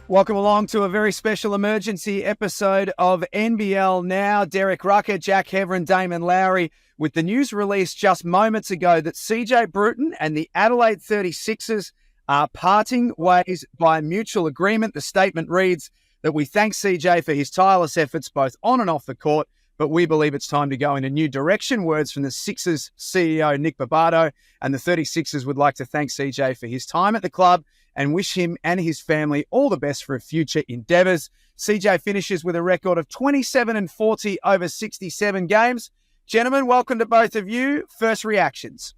Welcome along to a very special emergency episode of NBL Now. Derek Rucker, Jack Hever and Damon Lowery with the news released just moments ago that CJ Bruton and the Adelaide 36ers are parting ways by mutual agreement. The statement reads that we thank CJ for his tireless efforts both on and off the court, but we believe it's time to go in a new direction. Words from the Sixers CEO, Nick Barbato, and the 36ers would like to thank CJ for his time at the club and wish him and his family all the best for future endeavours. CJ finishes with a record of 27-40 over 67 games. Gentlemen, welcome to both of you. First reactions.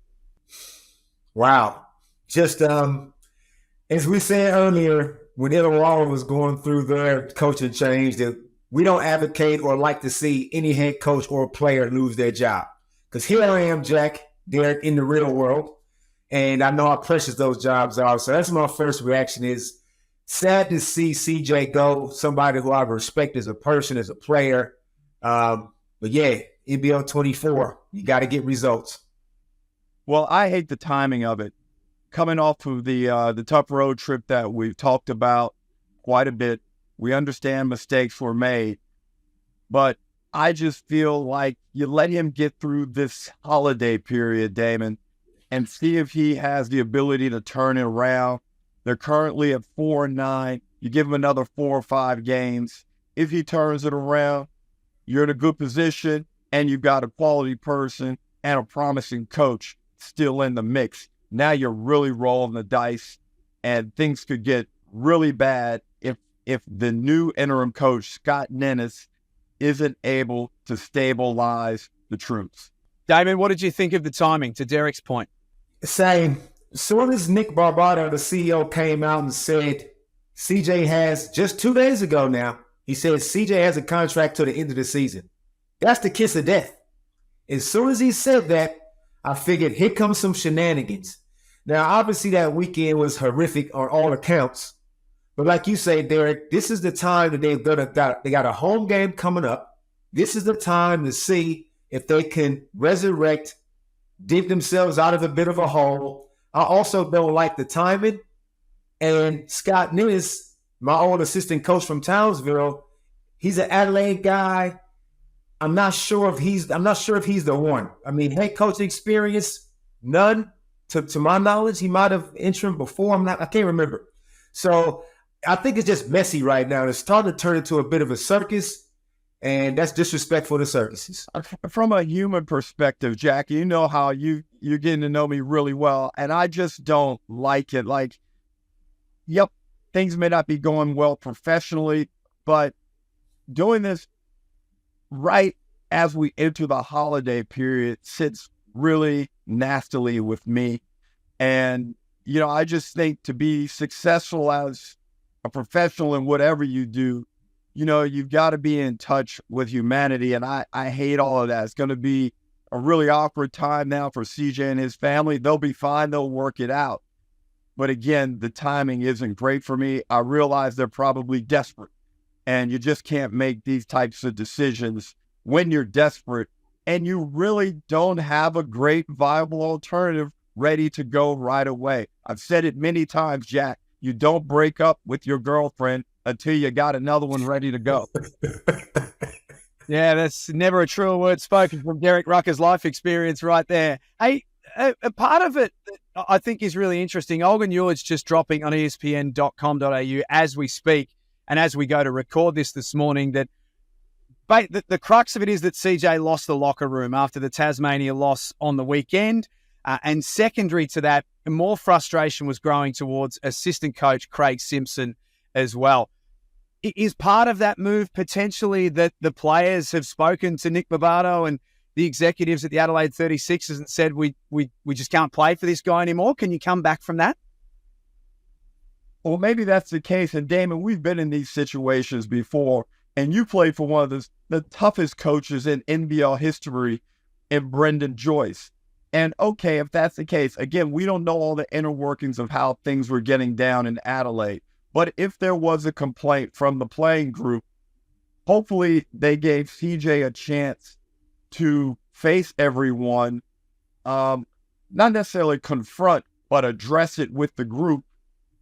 Wow. Just as we said earlier, when Adelaide was going through their coaching change, that we don't advocate or like to see any head coach or player lose their job. Because here I am, Jack, Derek, in the real world. And I know how precious those jobs are. So that's my first reaction is sad to see CJ go, somebody who I respect as a person, as a player. But yeah, NBL 24, you got to get results. Well, I hate the timing of it. Coming off of the tough road trip that we've talked about quite a bit, we understand mistakes were made. But I just feel like you let him get through this holiday period, Damon, and see if he has the ability to turn it around. They're currently at 4-9. You give him another 4 or 5 games. If he turns it around, you're in a good position, and you've got a quality person and a promising coach still in the mix. Now you're really rolling the dice, and things could get really bad if the new interim coach, Scott Nennis, isn't able to stabilize the troops. Damon, what did you think of the timing, to Derek's point? Same. As soon as Nick Barbato, the CEO, came out and said CJ has, just 2 days ago now, he said CJ has a contract to the end of the season. That's the kiss of death. As soon as he said that, I figured here comes some shenanigans. Now, obviously that weekend was horrific on all accounts. But like you say, Derek, this is the time that they got a home game coming up. This is the time to see if they can resurrect, dig themselves out of a bit of a hole. I also don't like the timing. And Scott Nennis, my old assistant coach from Townsville, he's an Adelaide guy. I'm not sure if he's the one. I mean, head coaching experience, none. To my knowledge, he might have interim before. I can't remember. So I think it's just messy right now. It's starting to turn into a bit of a circus, and that's disrespectful to circuses. From a human perspective, Jack, you know how you're getting to know me really well, and I just don't like it. Like, yep, things may not be going well professionally, but doing this right as we enter the holiday period sits really nastily with me. And, I just think to be successful as a professional in whatever you do, you've got to be in touch with humanity. And I hate all of that. It's going to be a really awkward time now for CJ and his family. They'll be fine. They'll work it out. But again, the timing isn't great for me. I realize they're probably desperate. And you just can't make these types of decisions when you're desperate and you really don't have a great viable alternative ready to go right away. I've said it many times, Jack. You don't break up with your girlfriend until you got another one ready to go. Yeah, that's never a truer word spoken from Derek Rucker's life experience right there. Hey, a part of it that I think is really interesting, Olgun Ewell's just dropping on espn.com.au as we speak and as we go to record this morning, that the crux of it is that CJ lost the locker room after the Tasmania loss on the weekend. And secondary to that, more frustration was growing towards assistant coach Craig Simpson as well. Is part of that move potentially that the players have spoken to Nick Barbato and the executives at the Adelaide 36ers and said, we just can't play for this guy anymore? Can you come back from that? Well, maybe that's the case. And Damon, we've been in these situations before, and you played for one of the toughest coaches in NBL history in Brendan Joyce. And okay, if that's the case, again, we don't know all the inner workings of how things were getting down in Adelaide. But if there was a complaint from the playing group, hopefully they gave CJ a chance to face everyone, not necessarily confront, but address it with the group.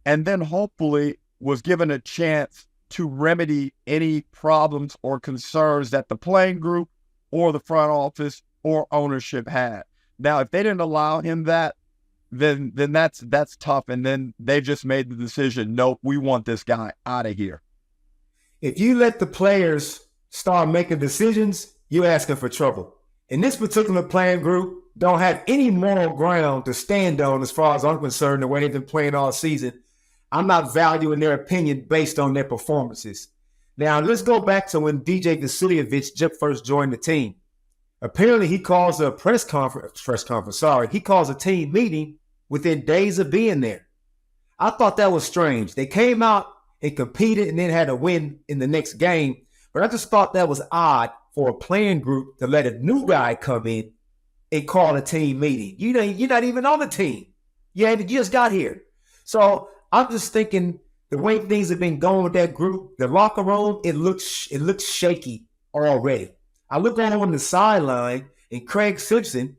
And then hopefully was given a chance to remedy any problems or concerns that the playing group or the front office or ownership had. Now, if they didn't allow him that, then that's tough. And then they just made the decision, nope, we want this guy out of here. If you let the players start making decisions, you're asking for trouble. And this particular playing group don't have any moral ground to stand on as far as I'm concerned, the way they've been playing all season. I'm not valuing their opinion based on their performances. Now, let's go back to when DJ Vasiljevic first joined the team. Apparently, he calls a he calls a team meeting within days of being there. I thought that was strange. They came out and competed and then had a win in the next game. But I just thought that was odd for a playing group to let a new guy come in and call a team meeting. You're not even on the team. You just got here. So I'm just thinking the way things have been going with that group, the locker room, it looks shaky already. I look on the sideline, and Craig Simpson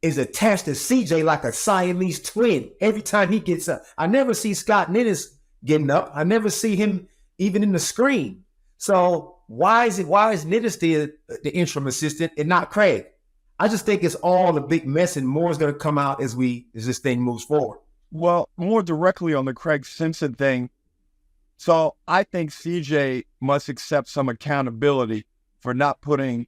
is attached to CJ like a Siamese twin every time he gets up. I never see Scott Ninnis getting up. I never see him even in the screen. So why is Ninnis the interim assistant and not Craig? I just think it's all a big mess, and more is going to come out as this thing moves forward. Well, more directly on the Craig Simpson thing. So I think CJ must accept some accountability for not putting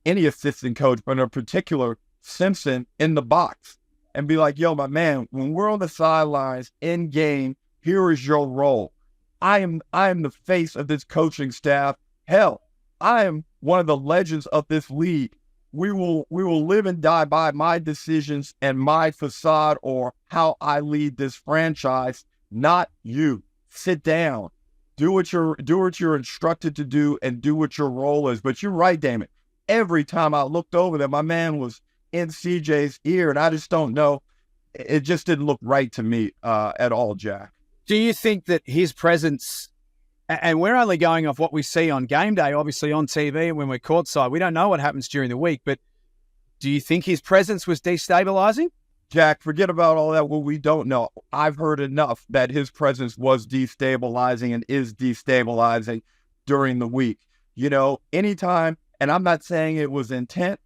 any assistant coach, but in particular Simpson, in the box and be like, yo, my man, when we're on the sidelines in game, here is your role. I am the face of this coaching staff. Hell, I am one of the legends of this league. We will live and die by my decisions and my facade or how I lead this franchise, not you. Sit down. Do what you're instructed to do and do what your role is. But you're right, Damon. Every time I looked over there, my man was in CJ's ear, and I just don't know. It just didn't look right to me at all, Jack. Do you think that his presence, and we're only going off what we see on game day, obviously on TV and when we're courtside, we don't know what happens during the week, but do you think his presence was destabilizing? Jack, forget about all that. What we don't know. I've heard enough that his presence was destabilizing and is destabilizing during the week. Anytime, and I'm not saying it was intent.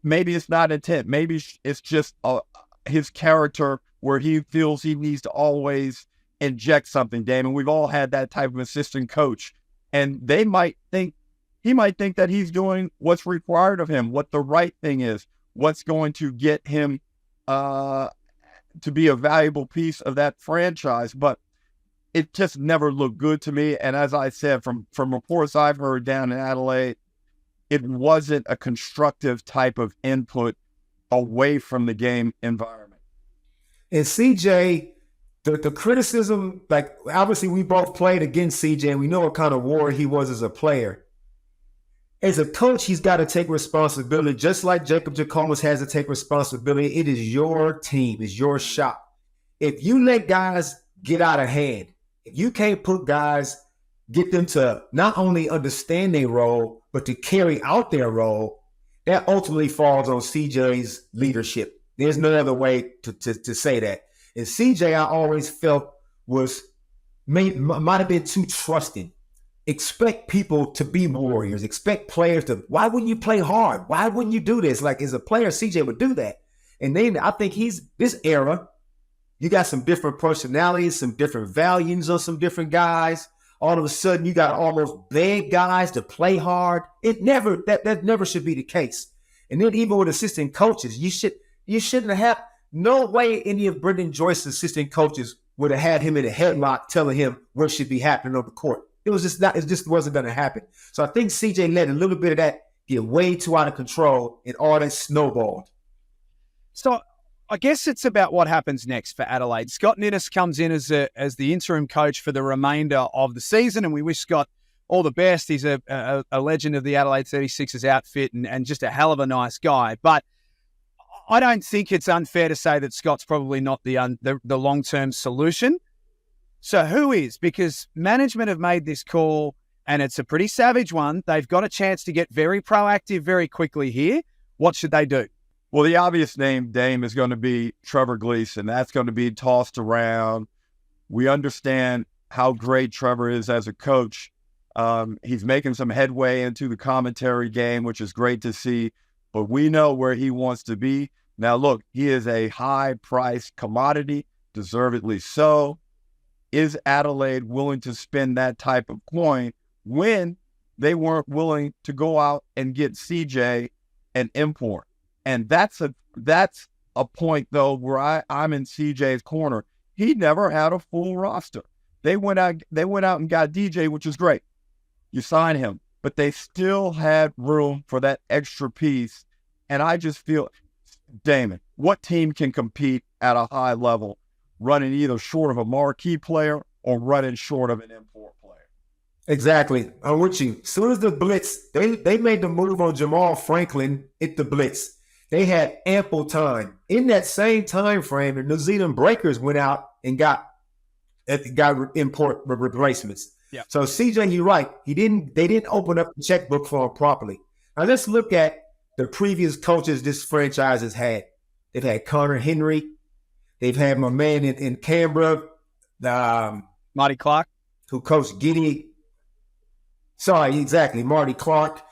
Maybe it's not intent. Maybe it's just his character where he feels he needs to always inject something, Damon. We've all had that type of assistant coach, and he might think that he's doing what's required of him, what the right thing is, what's going to get him to be a valuable piece of that franchise. But it just never looked good to me. And as I said, from reports I've heard down in Adelaide, it wasn't a constructive type of input away from the game environment. And CJ, the criticism, like obviously we both played against CJ and we know what kind of warrior he was as a player. As a coach, he's got to take responsibility, just like Jacob Jacobus has to take responsibility. It is your team. It's your shop. If you let guys get out of hand, if you can't put guys, get them to not only understand their role, but to carry out their role, that ultimately falls on CJ's leadership. There's no other way to say that. And CJ, I always felt might have been too trusting. Expect people to be warriors. Expect players to, why wouldn't you play hard? Why wouldn't you do this? Like as a player, CJ would do that. And then I think this era, you got some different personalities, some different values on some different guys. All of a sudden you got almost beg guys to play hard. That never should be the case. And then even with assistant coaches, you shouldn't have, no way any of Brendan Joyce's assistant coaches would have had him in a headlock telling him what should be happening on the court. It just wasn't going to happen. So I think CJ let a little bit of that get way too out of control and all that snowballed. So I guess it's about what happens next for Adelaide. Scott Ninnis comes in as the interim coach for the remainder of the season, and we wish Scott all the best. He's a legend of the Adelaide 36ers outfit and just a hell of a nice guy. But I don't think it's unfair to say that Scott's probably not the long-term solution. So who is? Because management have made this call, and it's a pretty savage one. They've got a chance to get very proactive very quickly here. What should they do? Well, the obvious name, Dame, is going to be Trevor Gleason. That's going to be tossed around. We understand how great Trevor is as a coach. He's making some headway into the commentary game, which is great to see. But we know where he wants to be. Now, look, he is a high-priced commodity, deservedly so. Is Adelaide willing to spend that type of coin when they weren't willing to go out and get CJ and import? And that's a point, though, where I'm in CJ's corner. He never had a full roster. They went out and got DJ, which is great. You sign him, but they still had room for that extra piece. And I just feel, Damon, what team can compete at a high level running either short of a marquee player or running short of an import player? Exactly. I'm with you. As soon as the blitz, they made the move on Jamal Franklin at the blitz. They had ample time. In that same time frame, the New Zealand Breakers went out and got import replacements. Yeah. So CJ, you're right. They didn't open up the checkbook for him properly. Now let's look at the previous coaches this franchise has had. They've had Connor Henry. They've had my man in Canberra, Marty Clark, who coached Guinea. Sorry, exactly, Marty Clark.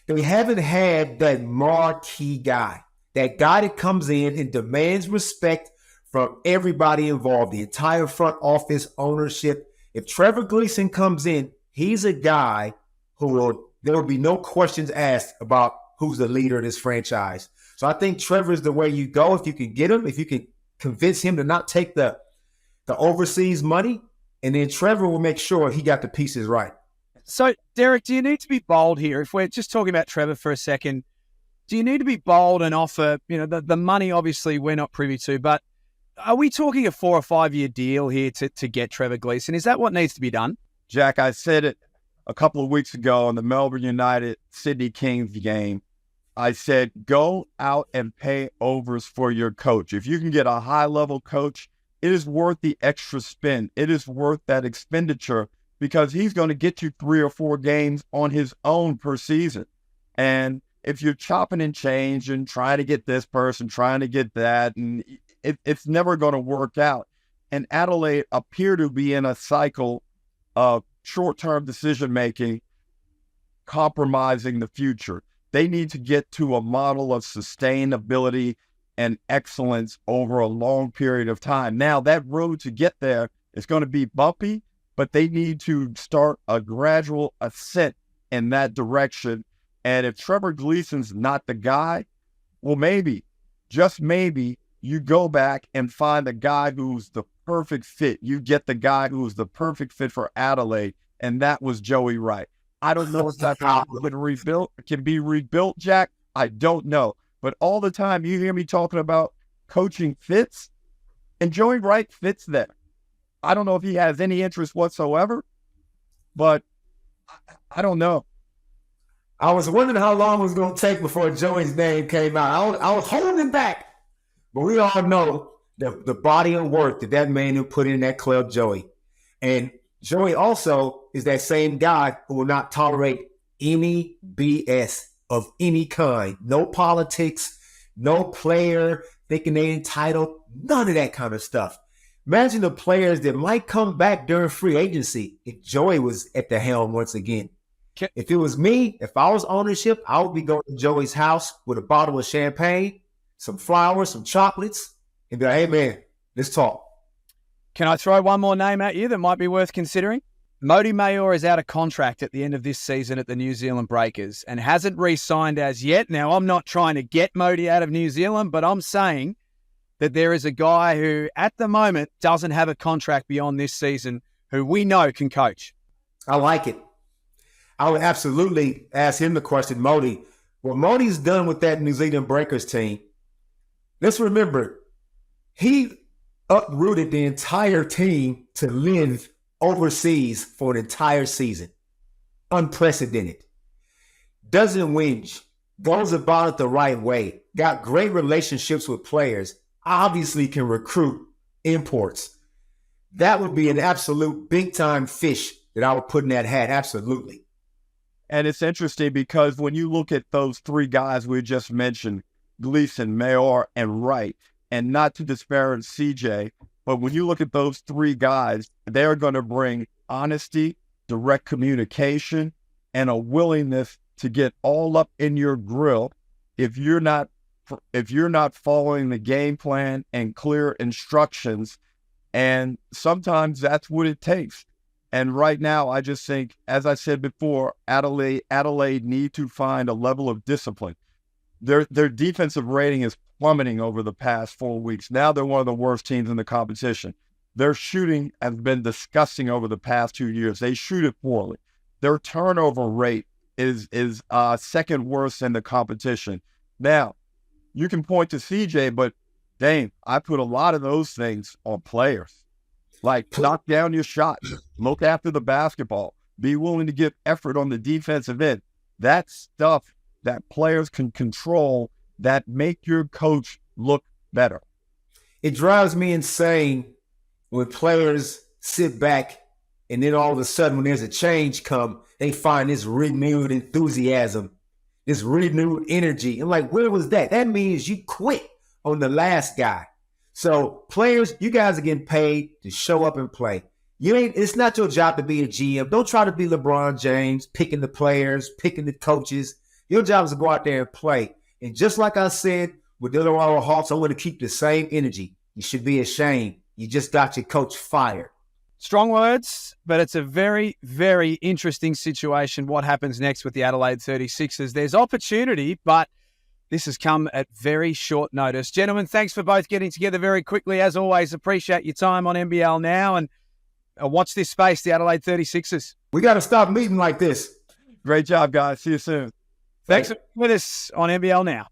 They haven't had that marquee guy, that guy that comes in and demands respect from everybody involved, the entire front office, ownership. If Trevor Gleason comes in, he's a guy there will be no questions asked about who's the leader of this franchise. So I think Trevor's the way you go if you can get him, if you can convince him to not take the overseas money, and then Trevor will make sure he got the pieces right. So, Derek, do you need to be bold here? If we're just talking about Trevor for a second, do you need to be bold and offer, the money obviously we're not privy to, but are we talking a 4 or 5 year deal here to get Trevor Gleason? Is that what needs to be done? Jack, I said it a couple of weeks ago in the Melbourne United Sydney Kings game. I said, go out and pay overs for your coach. If you can get a high-level coach, it is worth the extra spend. It is worth that expenditure because he's going to get you 3 or 4 games on his own per season. And if you're chopping and changing, trying to get this person, trying to get that, and it's never going to work out. And Adelaide appear to be in a cycle of short-term decision-making, compromising the future. They need to get to a model of sustainability and excellence over a long period of time. Now, that road to get there is going to be bumpy, but they need to start a gradual ascent in that direction. And if Trevor Gleason's not the guy, well, maybe, just maybe, you go back and find the guy who's the perfect fit. You get the guy who's the perfect fit for Adelaide, and that was Joey Wright. I don't know if that can be rebuilt, Jack. I don't know. But all the time you hear me talking about coaching fits, and Joey Wright fits there. I don't know if he has any interest whatsoever, but I don't know. I was wondering how long it was going to take before Joey's name came out. I was holding him back. But we all know the body of work that man who put in that club, Joey. And Joey also is that same guy who will not tolerate any BS of any kind. No politics, no player thinking they entitled, none of that kind of stuff. Imagine the players that might come back during free agency if Joey was at the helm once again. If it was me, if I was ownership, I would be going to Joey's house with a bottle of champagne, some flowers, some chocolates, and be like, hey, man, let's talk. Can I throw one more name at you that might be worth considering? Mody Maor is out of contract at the end of this season at the New Zealand Breakers and hasn't re-signed as yet. Now, I'm not trying to get Mody out of New Zealand, but I'm saying that there is a guy who, at the moment, doesn't have a contract beyond this season who we know can coach. I like it. I would absolutely ask him the question, Mody. What Mody's done with that New Zealand Breakers team, let's remember, he uprooted the entire team to live overseas for an entire season. Unprecedented. Doesn't whinge. Goes about it the right way. Got great relationships with players. Obviously can recruit imports. That would be an absolute big-time fish that I would put in that hat. Absolutely. And it's interesting because when you look at those 3 guys we just mentioned, Gleason, Maor, and Wright, and not to disparage CJ, but when you look at those 3 guys, they're going to bring honesty, direct communication, and a willingness to get all up in your grill if you're not following the game plan and clear instructions. And sometimes that's what it takes. And right now, I just think, as I said before, Adelaide need to find a level of discipline. Their defensive rating is plummeting over the past 4 weeks. Now they're one of the worst teams in the competition. Their shooting has been disgusting over the past 2 years. They shoot it poorly. Their turnover rate is second worst in the competition. Now, you can point to CJ, but Dame, I put a lot of those things on players. Like, knock down your shot, look after the basketball, be willing to give effort on the defensive end. That's stuff that players can control that make your coach look better. It drives me insane when players sit back and then all of a sudden when there's a change come, they find this renewed enthusiasm, this renewed energy. And like, where was that? That means you quit on the last guy. So players, you guys are getting paid to show up and play. It's not your job to be a GM. Don't try to be LeBron James, picking the players, picking the coaches. Your job is to go out there and play. And just like I said with the Colorado Hawks, I want to keep the same energy. You should be ashamed. You just got your coach fired. Strong words, but it's a very, very interesting situation. What happens next with the Adelaide 36ers? There's opportunity, but this has come at very short notice. Gentlemen, thanks for both getting together very quickly. As always, appreciate your time on NBL Now, and watch this space, the Adelaide 36ers. We got to stop meeting like this. Great job, guys. See you soon. Thanks for being with us on NBL Now.